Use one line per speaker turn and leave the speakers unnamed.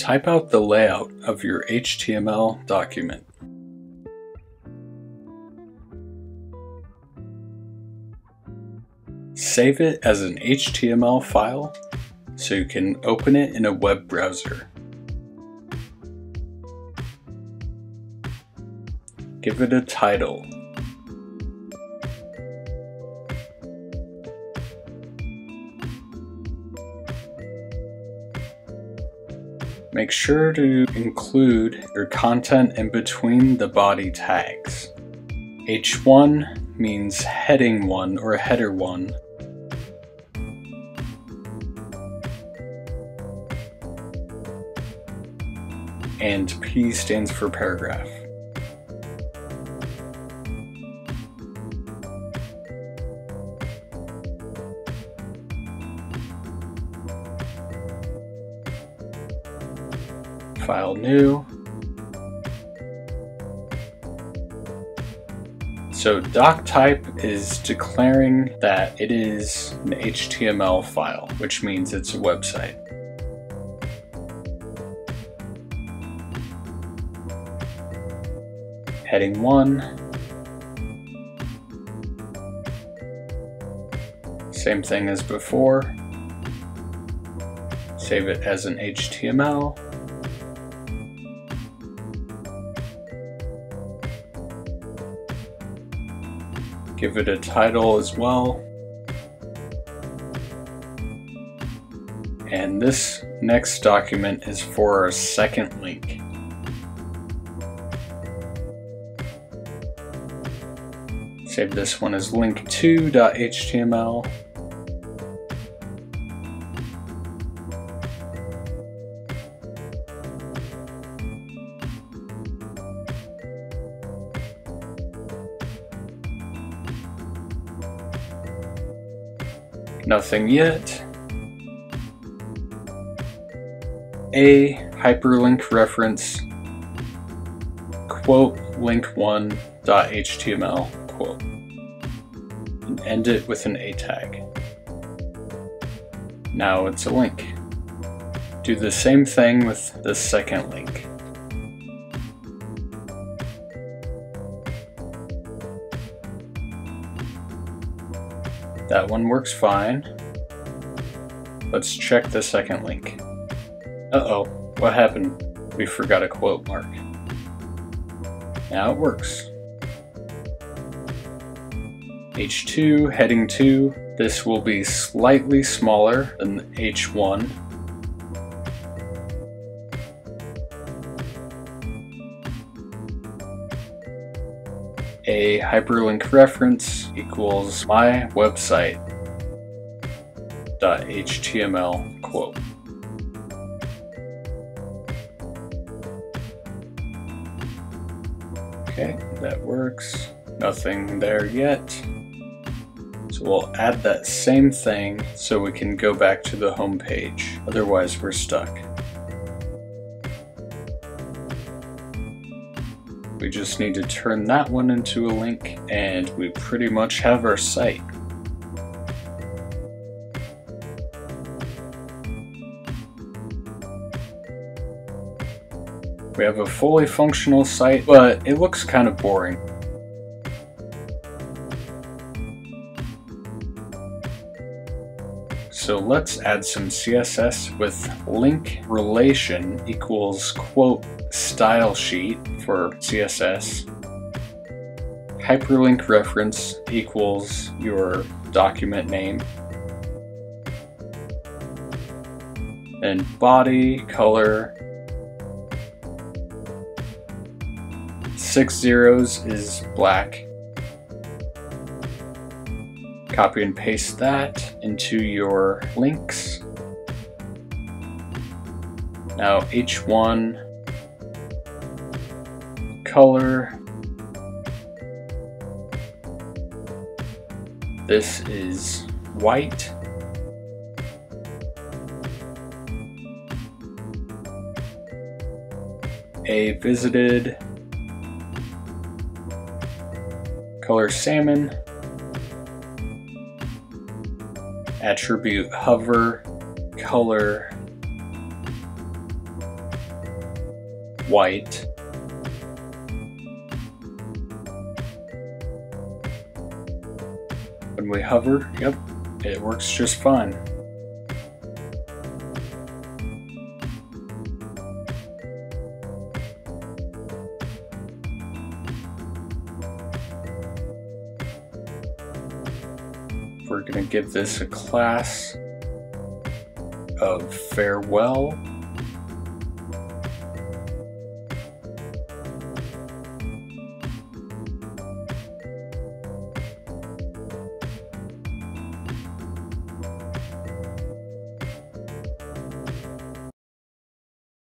Type out the layout of your HTML document. Save it as an HTML file so you can open it in a web browser. Give it a title. Make sure to include your content in between the body tags. H1 means heading 1 or header 1. And P stands for paragraph. File new. So doc type is declaring that it is an HTML file, which means it's a website. Heading 1. Same thing as before. Save it as an HTML. Give it a title as well. And this next document is for our second link. Save this one as link2.html. Nothing yet. A hyperlink reference quote link1.html quote, and end it with an A tag. Now it's a link. Do the same thing with the second link. That one works fine. Let's check the second link. Uh-oh, what happened? We forgot a quote mark. Now it works. H2, heading 2. This will be slightly smaller than H1. A hyperlink reference equals my website .html quote. Okay, that works. Nothing there yet. So we'll add that same thing so we can go back to the home page. Otherwise we're stuck. We just need to turn that one into a link and we pretty much have our site. We have a fully functional site, but it looks kind of boring. So let's add some CSS with link relation equals quote style sheet for CSS. Hyperlink reference equals your document name. And body color 6 zeros is black. Copy and paste that into your links. Now H1 color. This is white. A visited. Color salmon. Attribute hover, color white. When we hover, yep, it works just fine. We're going to give this a class of farewell.